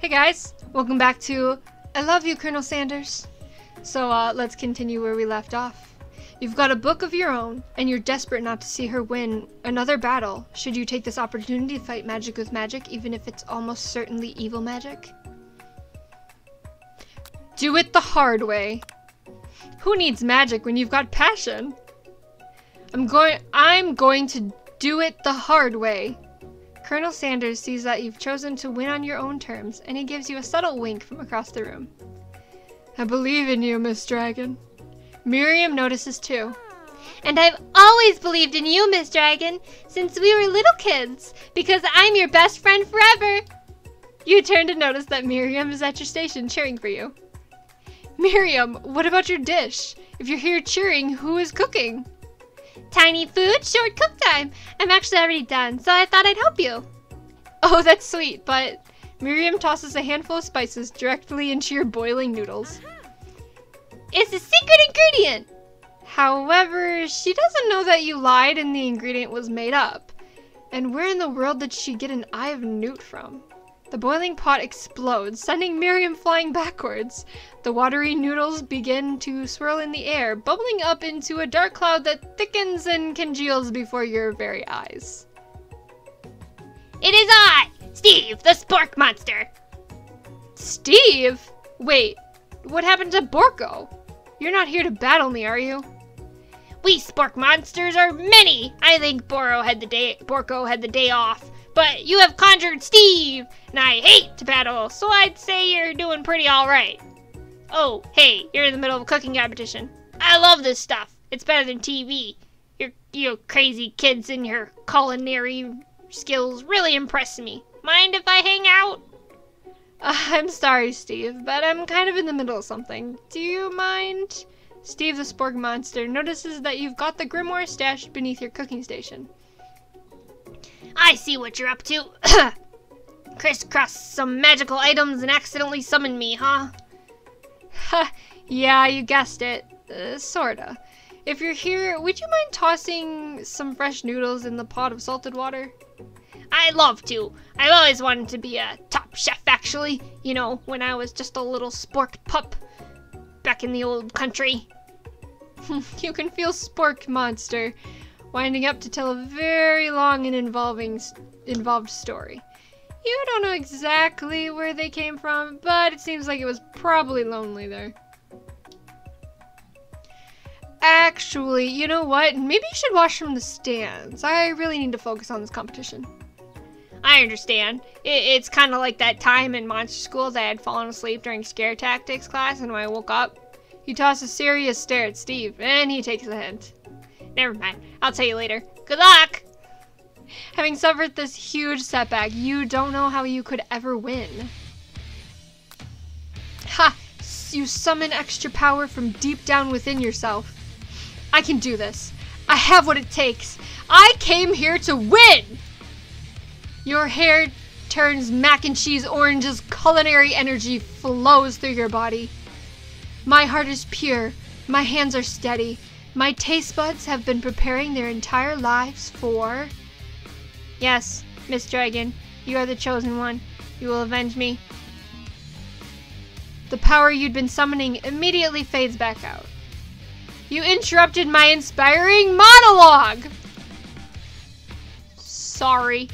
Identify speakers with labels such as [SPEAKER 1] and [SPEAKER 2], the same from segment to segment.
[SPEAKER 1] Hey guys, welcome back to I Love You, Colonel Sanders. So let's continue where we left off. You've got a book of your own, and you're desperate not to see her win another battle should you take this opportunity to fight magic with magic, even if it's almost certainly evil magic. Do it the hard way. Who needs magic when you've got passion? I'm going to do it the hard way. Colonel Sanders sees that you've chosen to win on your own terms, and he gives you a subtle wink from across the room. I believe in you, Miss Dragon. Miriam notices too.
[SPEAKER 2] And I've always believed in you, Miss Dragon, since we were little kids, because I'm your best friend forever.
[SPEAKER 1] You turn to notice that Miriam is at your station cheering for you. Miriam, what about your dish? If you're here cheering, who is cooking?
[SPEAKER 2] Tiny food, short cook time. I'm actually already done, so I thought I'd help you.
[SPEAKER 1] Oh, that's sweet, but Miriam tosses a handful of spices directly into your boiling noodles.
[SPEAKER 2] It's a secret ingredient!
[SPEAKER 1] However, she doesn't know that you lied and the ingredient was made up. And where in the world did she get an eye of newt from? The boiling pot explodes, sending Miriam flying backwards. The watery noodles begin to swirl in the air, bubbling up into a dark cloud that thickens and congeals before your very eyes.
[SPEAKER 2] It is I, Steve, the Spork Monster!
[SPEAKER 1] Steve? Wait, what happened to Borko? You're not here to battle me, are you?
[SPEAKER 2] We Spork Monsters are many! I think Borko had the day off. But you have conjured Steve, and I hate to battle, so I'd say you're doing pretty alright. Oh, hey, you're in the middle of a cooking competition. I love this stuff. It's better than TV. You crazy kids and your culinary skills really impress me. Mind if I hang out?
[SPEAKER 1] I'm sorry, Steve, but I'm kind of in the middle of something. Do you mind? Steve the Spork Monster notices that you've got the grimoire stashed beneath your cooking station.
[SPEAKER 2] I see what you're up to. Crisscross some magical items and accidentally summon me, huh?
[SPEAKER 1] Ha, yeah, you guessed it. Sorta. If you're here, would you mind tossing some fresh noodles in the pot of salted water?
[SPEAKER 2] I'd love to. I've always wanted to be a top chef, actually. You know, when I was just a little sporked pup back in the old country.
[SPEAKER 1] You can feel Spork Monster winding up to tell a very long and involved story. You don't know exactly where they came from, but it seems like it was probably lonely there. Actually, you know what? Maybe you should watch from the stands. I really need to focus on this competition.
[SPEAKER 2] I understand. It's kind of like that time in Monster School that I had fallen asleep during scare tactics class, and when I woke up,
[SPEAKER 1] you toss a serious stare at Steve, and he takes a hint.
[SPEAKER 2] Never mind. I'll tell you later. Good luck!
[SPEAKER 1] Having suffered this huge setback, you don't know how you could ever win. Ha! You summon extra power from deep down within yourself. I can do this. I have what it takes. I came here to win! Your hair turns mac and cheese orange as culinary energy flows through your body. My heart is pure. My hands are steady. My taste buds have been preparing their entire lives for...
[SPEAKER 2] Yes, Miss Dragon, you are the chosen one. You will avenge me.
[SPEAKER 1] The power you'd been summoning immediately fades back out. You interrupted my inspiring monologue! Sorry.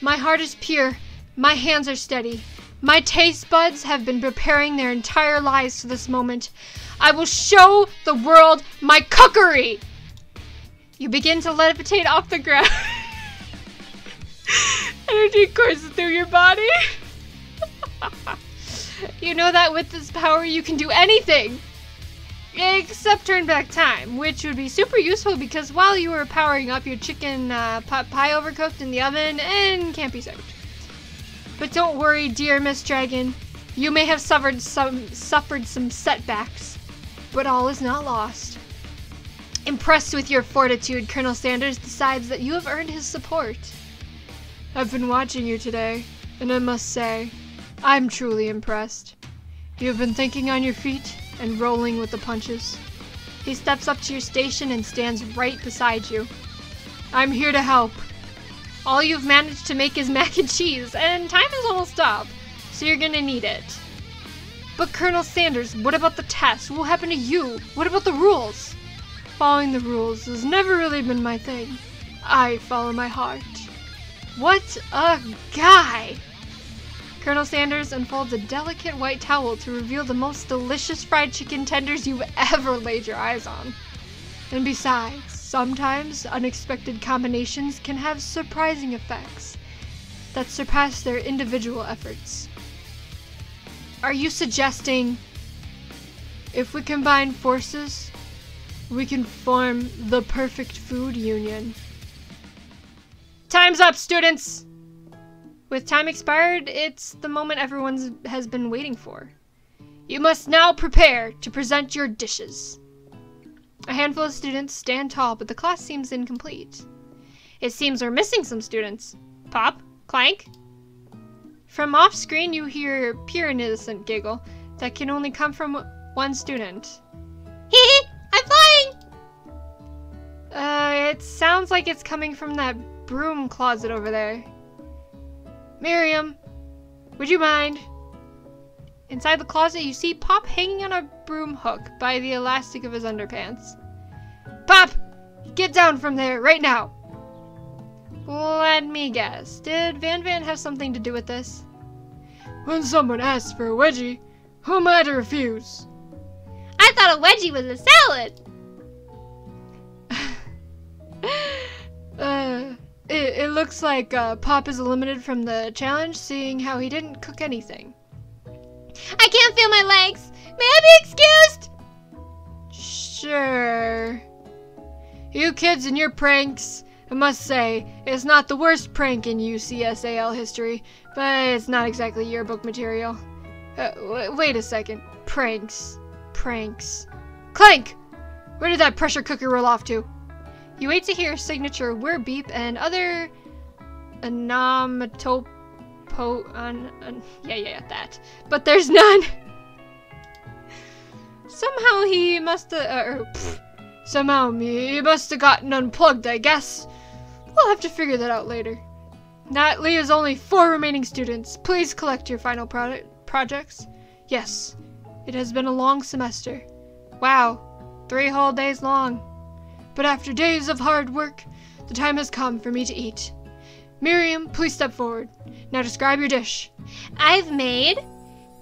[SPEAKER 1] My heart is pure. My hands are steady. My taste buds have been preparing their entire lives for this moment. I will show the world my cookery! You begin to levitate off the ground. Energy courses through your body. You know that with this power you can do anything! Except turn back time, which would be super useful because while you were powering up, your chicken pot pie overcooked in the oven and can't be served. But don't worry, dear Miss Dragon. You may have suffered some setbacks, but all is not lost. Impressed with your fortitude, Colonel Sanders decides that you have earned his support. I've been watching you today, and I must say, I'm truly impressed. You have been thinking on your feet and rolling with the punches. He steps up to your station and stands right beside you. I'm here to help. All you've managed to make is mac and cheese, and time is almost up, so you're gonna need it. But Colonel Sanders, what about the test? What will happen to you? What about the rules? Following the rules has never really been my thing. I follow my heart. What a guy! Colonel Sanders unfolds a delicate white towel to reveal the most delicious fried chicken tenders you've ever laid your eyes on. And besides, sometimes unexpected combinations can have surprising effects that surpass their individual efforts. Are you suggesting if we combine forces, we can form the perfect food union? Time's up, students! With time expired, it's the moment everyone has been waiting for. You must now prepare to present your dishes. A handful of students stand tall, but the class seems incomplete. It seems we're missing some students. Pop? Clank? From off-screen, you hear pure and innocent giggle that can only come from one student.
[SPEAKER 2] Hee, I'm flying!
[SPEAKER 1] It sounds like it's coming from that broom closet over there. Miriam, would you mind? Inside the closet, you see Pop hanging on a broom hook by the elastic of his underpants. Pop! Get down from there, right now! Let me guess. Did Van Van have something to do with this? When someone asks for a wedgie, who am I to refuse?
[SPEAKER 2] I thought a wedgie was a salad!
[SPEAKER 1] It looks like Pop is eliminated from the challenge, seeing how he didn't cook anything.
[SPEAKER 2] I can't feel my legs! May I be excused?
[SPEAKER 1] Sure. You kids and your pranks, I must say, it's not the worst prank in UCSAL history, but it's not exactly yearbook material. Wait a second. Pranks. Clank! Where did that pressure cooker roll off to? You wait to hear a signature whir beep and other onomatopoeia. That. But there's none. Somehow he must have, he must have gotten unplugged, I guess. We'll have to figure that out later. That leaves only 4 remaining students. Please collect your final projects. Yes, it has been a long semester. Wow, 3 whole days long. But after days of hard work, the time has come for me to eat. Miriam, please step forward. Now describe your dish.
[SPEAKER 2] I've made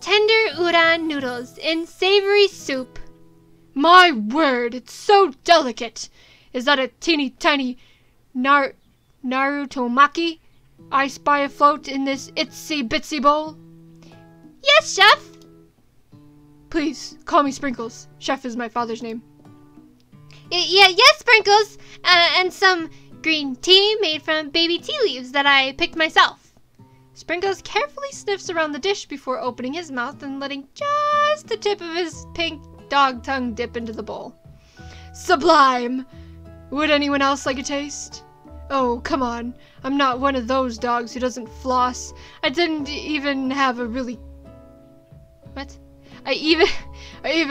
[SPEAKER 2] tender udon noodles in savory soup.
[SPEAKER 1] My word, it's so delicate. Is that a teeny tiny Narutomaki I spy afloat in this itsy bitsy bowl?
[SPEAKER 2] Yes, Chef.
[SPEAKER 1] Please, call me Sprinkles. Chef is my father's name.
[SPEAKER 2] Yes, Sprinkles. And some green tea made from baby tea leaves that I picked myself.
[SPEAKER 1] Sprinkles carefully sniffs around the dish before opening his mouth and letting just the tip of his pink dog tongue dip into the bowl. Sublime! Would anyone else like a taste? Oh, come on. I'm not one of those dogs who doesn't floss. I didn't even have a really... What? I even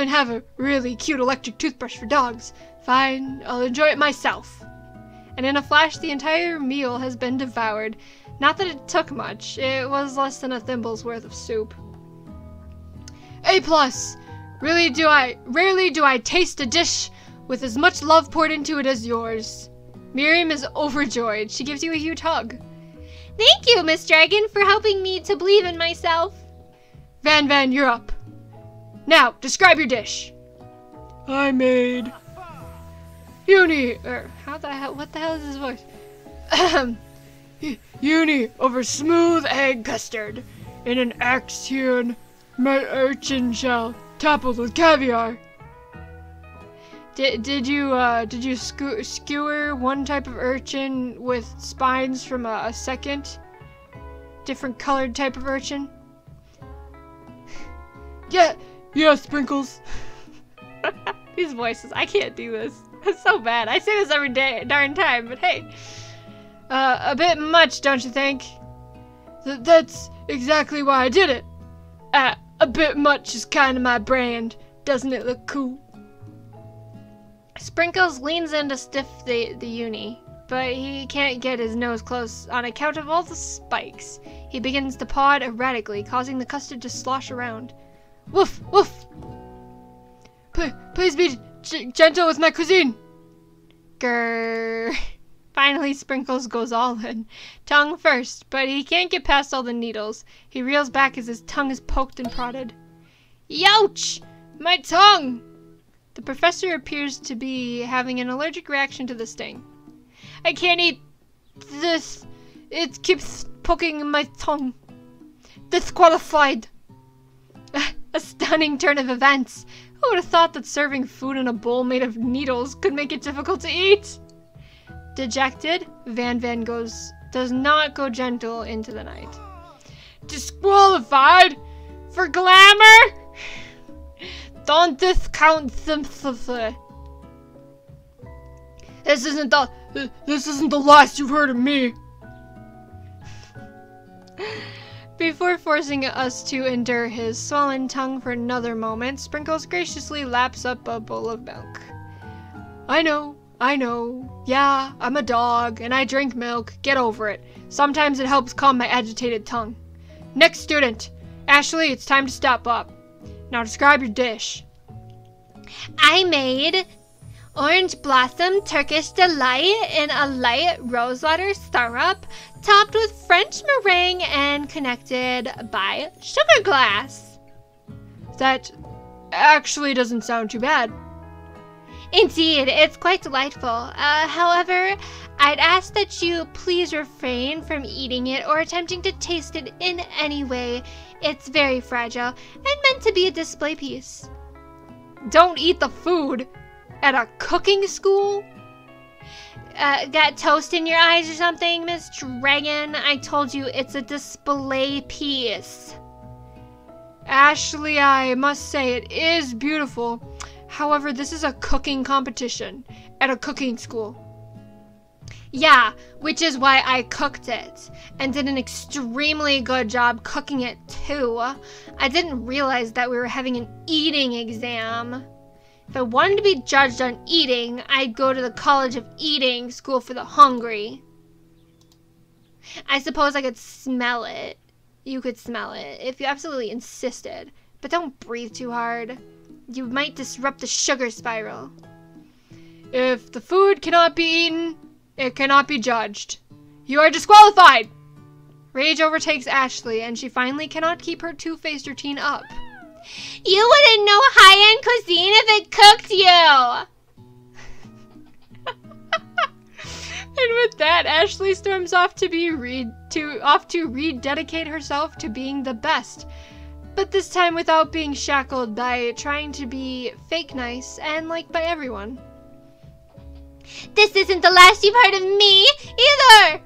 [SPEAKER 1] have a really cute electric toothbrush for dogs. Fine, I'll enjoy it myself. And in a flash, the entire meal has been devoured. Not that it took much. It was less than a thimble's worth of soup. A+. Rarely do I taste a dish with as much love poured into it as yours. Miriam is overjoyed. She gives you a huge hug.
[SPEAKER 2] Thank you, Miss Dragon, for helping me to believe in myself.
[SPEAKER 1] Van Van, you're up. Now, describe your dish. I made... Uni... what the hell is his voice? Uni over smooth egg custard in an Axion urchin shell toppled with caviar. Did you skewer one type of urchin with spines from a second, different colored type of urchin? Yeah, Sprinkles. These voices, I can't do this. It's so bad. I say this every darn time, but hey. A bit much, don't you think? That's exactly why I did it. A bit much is kind of my brand. Doesn't it look cool? Sprinkles leans in to stiff the uni, but he can't get his nose close on account of all the spikes. He begins to paw it erratically, causing the custard to slosh around. Woof! Woof! Please be gentle with my cuisine! Grrr. Finally, Sprinkles goes all in. Tongue first, but he can't get past all the needles. He reels back as his tongue is poked and prodded. Youch! My tongue! The professor appears to be having an allergic reaction to the sting. I can't eat this. It keeps poking my tongue. Disqualified. A stunning turn of events. Who would have thought that serving food in a bowl made of needles could make it difficult to eat? Dejected, Van does not go gentle into the night. Disqualified? For glamour? Don't discount sympathy. This isn't the last you've heard of me. Before forcing us to endure his swollen tongue for another moment, Sprinkles graciously laps up a bowl of milk. I know. Yeah, I'm a dog, and I drink milk. Get over it. Sometimes it helps calm my agitated tongue. Next student. Ashley, it's time to step up. Now describe your dish.
[SPEAKER 2] I made orange blossom Turkish delight in a light rosewater syrup, topped with French meringue and connected by sugar glass.
[SPEAKER 1] That actually doesn't sound too bad.
[SPEAKER 2] Indeed, it's quite delightful. However, I'd ask that you please refrain from eating it or attempting to taste it in any way. It's very fragile and meant to be a display piece.
[SPEAKER 1] Don't eat the food at a cooking school?
[SPEAKER 2] Got toast in your eyes or something, Miss Dragon? I told you it's a display piece.
[SPEAKER 1] Ashley, I must say it is beautiful. However, this is a cooking competition at a cooking school.
[SPEAKER 2] Yeah, which is why I cooked it and did an extremely good job cooking it too. I didn't realize that we were having an eating exam. If I wanted to be judged on eating, I'd go to the College of Eating, School for the Hungry. I suppose I could smell it. You could smell it if you absolutely insisted, but don't breathe too hard. You might disrupt the sugar spiral.
[SPEAKER 1] If the food cannot be eaten, it cannot be judged. You are disqualified! Rage overtakes Ashley, and she finally cannot keep her two-faced routine up.
[SPEAKER 2] You wouldn't know high-end cuisine if it cooked you!
[SPEAKER 1] And with that, Ashley storms off to rededicate herself to being the best. But this time without being shackled by trying to be fake nice and liked by everyone.
[SPEAKER 2] This isn't the last you've heard of me, either!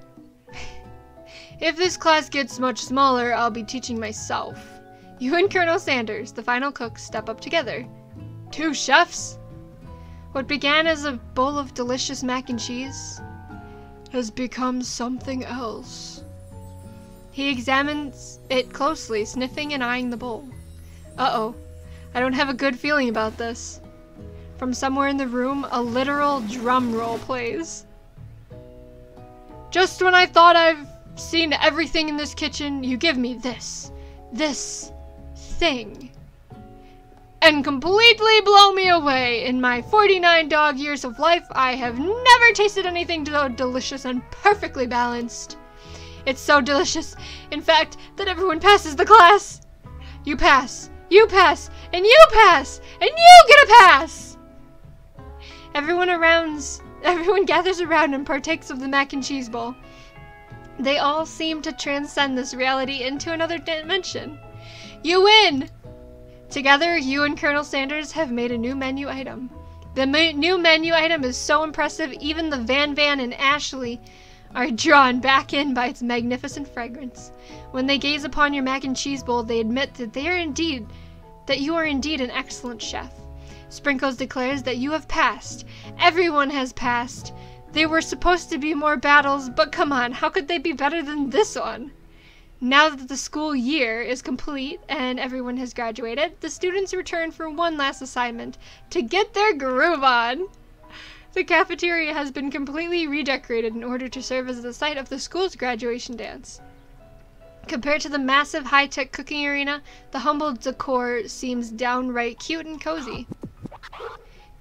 [SPEAKER 1] If this class gets much smaller, I'll be teaching myself. You and Colonel Sanders, the final cook, step up together. 2 chefs? What began as a bowl of delicious mac and cheese has become something else. He examines it closely, sniffing and eyeing the bowl. Uh-oh. I don't have a good feeling about this. From somewhere in the room, a literal drum roll plays. Just when I thought I've seen everything in this kitchen, you give me this thing. And completely blow me away. In my 49 dog years of life, I have never tasted anything so delicious and perfectly balanced. It's so delicious, in fact, that everyone passes the class. You pass, and you pass, and you get a pass! Everyone gathers around and partakes of the mac and cheese bowl. They all seem to transcend this reality into another dimension. You win! Together, you and Colonel Sanders have made a new menu item. The new menu item is so impressive, even the Van and Ashley are drawn back in by its magnificent fragrance. When they gaze upon your mac and cheese bowl, they admit that you are indeed an excellent chef. Sprinkles declares that you have passed. Everyone has passed. There were supposed to be more battles, but come on, how could they be better than this one? Now that the school year is complete and everyone has graduated, the students return for one last assignment, to get their groove on. The cafeteria has been completely redecorated in order to serve as the site of the school's graduation dance. Compared to the massive high-tech cooking arena, the humble decor seems downright cute and cozy.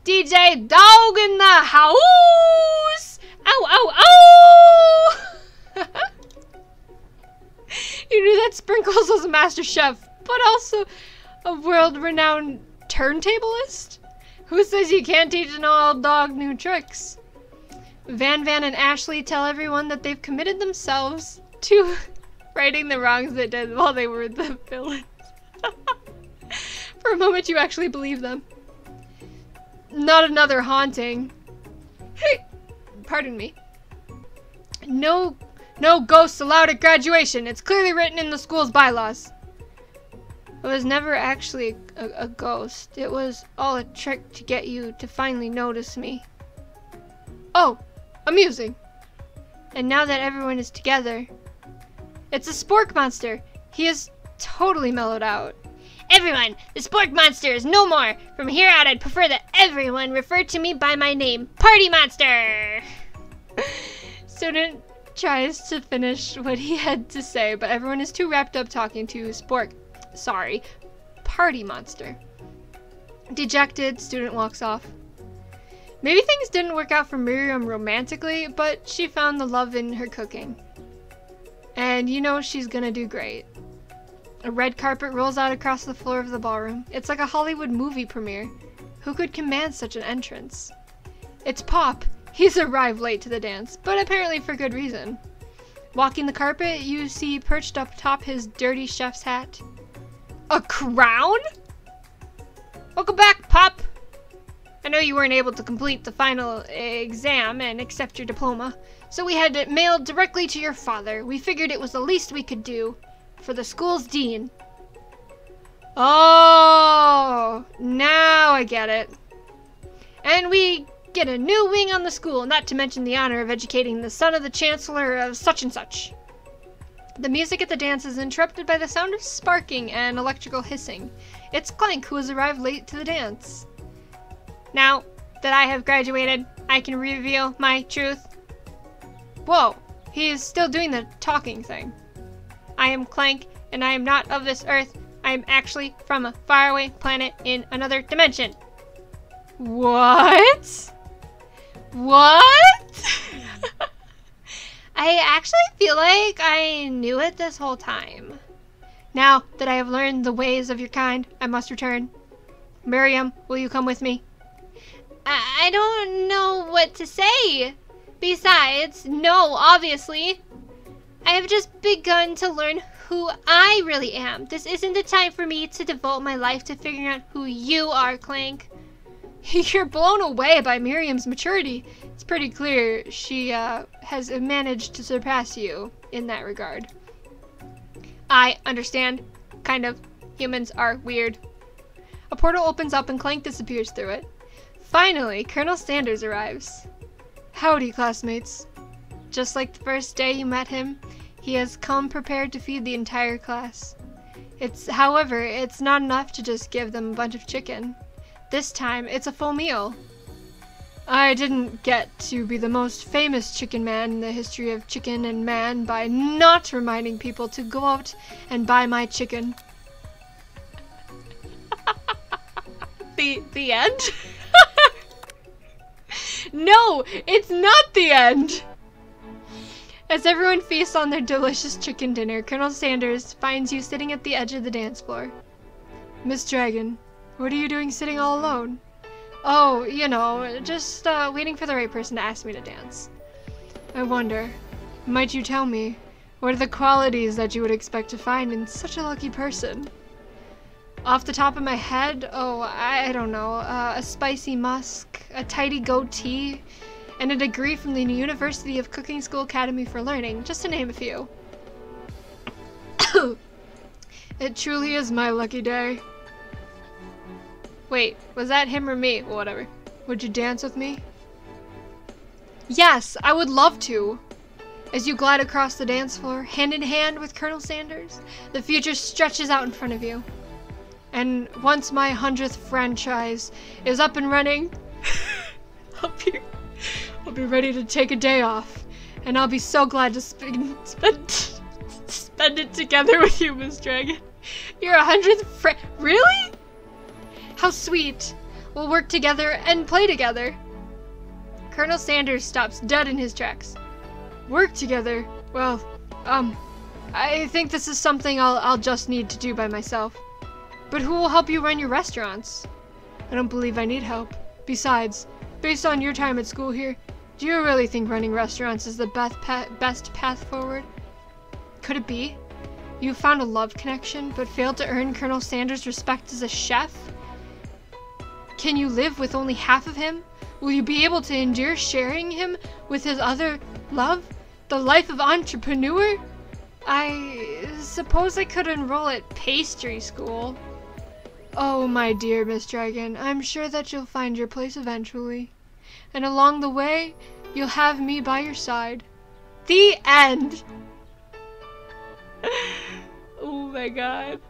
[SPEAKER 1] DJ Dog in the house! Ow, ow, ow! You knew that Sprinkles was a master chef, but also a world-renowned turntablist? Who says you can't teach an old dog new tricks? Van and Ashley tell everyone that they've committed themselves to righting the wrongs they did while they were the villains. For a moment you actually believe them. Not another haunting. Hey, pardon me. No ghosts allowed at graduation. It's clearly written in the school's bylaws. It was never actually a ghost. It was all a trick to get you to finally notice me. Oh, amusing. And now that everyone is together, it's a spork monster. He is totally mellowed out.
[SPEAKER 2] Everyone, the spork monster is no more. From here out, I'd prefer that everyone refer to me by my name, Party Monster.
[SPEAKER 1] Student tries to finish what he had to say, but everyone is too wrapped up talking to Party Monster. Dejected, student walks off. Maybe things didn't work out for Miriam romantically, but she found the love in her cooking. And you know she's gonna do great. A red carpet rolls out across the floor of the ballroom. It's like a Hollywood movie premiere. Who could command such an entrance? It's Pop. He's arrived late to the dance, but apparently for good reason. Walking the carpet, you see perched up top his dirty chef's hat. A crown? Welcome back, Pop. I know you weren't able to complete the final exam and accept your diploma, so we had it mailed directly to your father. We figured it was the least we could do for the school's dean. Oh, now I get it. And we get a new wing on the school, not to mention the honor of educating the son of the chancellor of such and such. The music at the dance is interrupted by the sound of sparking and electrical hissing. It's Clank, who has arrived late to the dance. Now that I have graduated, I can reveal my truth. Whoa, he is still doing the talking thing. I am Clank, and I am not of this earth. I am actually from a faraway planet in another dimension. What? What? I actually feel like I knew it this whole time. Now that I have learned the ways of your kind, I must return. Miriam, will you come with me?
[SPEAKER 2] I don't know what to say. Besides, no, obviously. I have just begun to learn who I really am. This isn't the time for me to devote my life to figuring out who you are, Clank.
[SPEAKER 1] You're blown away by Miriam's maturity. It's pretty clear she has managed to surpass you in that regard.
[SPEAKER 2] I understand. Kind of. Humans are weird.
[SPEAKER 1] A portal opens up and Clank disappears through it. Finally, Colonel Sanders arrives. Howdy, classmates. Just like the first day you met him, he has come prepared to feed the entire class. However, it's not enough to just give them a bunch of chicken. This time, it's a full meal. I didn't get to be the most famous chicken man in the history of chicken and man by not reminding people to go out and buy my chicken. The end? No, it's not the end! As everyone feasts on their delicious chicken dinner, Colonel Sanders finds you sitting at the edge of the dance floor. Miss Dragon, what are you doing sitting all alone? Oh, you know, just waiting for the right person to ask me to dance. I wonder, might you tell me, what are the qualities that you would expect to find in such a lucky person? Off the top of my head, oh, I don't know, a spicy musk, a tidy goatee, and a degree from the University of Cooking School Academy for Learning, just to name a few. It truly is my lucky day. Wait, was that him or me? Well, whatever. Would you dance with me? Yes, I would love to. As you glide across the dance floor, hand in hand with Colonel Sanders, the future stretches out in front of you. And once my 100th franchise is up and running, be ready to take a day off. And I'll be so glad to spend it together with you, Miss Dragon. Your 100th friend. Really? How sweet. We'll work together and play together. Colonel Sanders stops dead in his tracks. Work together? Well, I think this is something I'll just need to do by myself. But who will help you run your restaurants? I don't believe I need help. Besides, based on your time at school here, do you really think running restaurants is the best path forward? Could it be? You found a love connection, but failed to earn Colonel Sanders' respect as a chef? Can you live with only half of him? Will you be able to endure sharing him with his other love? The life of entrepreneur? I suppose I could enroll at pastry school. Oh, my dear Miss Dragon, I'm sure that you'll find your place eventually. And along the way, you'll have me by your side. The end! Oh my god.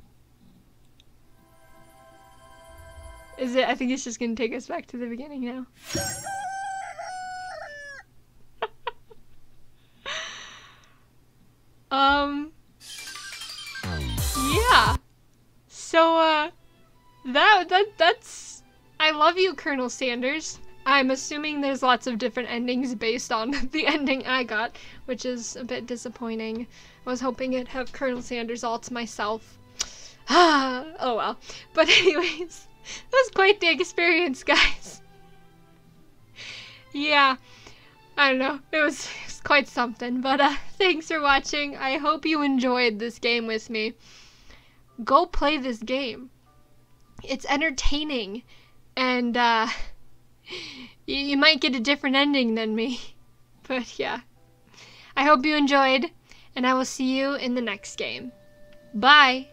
[SPEAKER 1] I think it's just gonna take us back to the beginning now. Yeah. So, that's... I love you, Colonel Sanders. I'm assuming there's lots of different endings based on the ending I got, which is a bit disappointing. I was hoping it'd have Colonel Sanders all to myself. Oh well. But anyways, it was quite the experience, guys. Yeah, I don't know. It was quite something. But thanks for watching. I hope you enjoyed this game with me. Go play this game. It's entertaining. And, you might get a different ending than me. But yeah. I hope you enjoyed. And I will see you in the next game. Bye!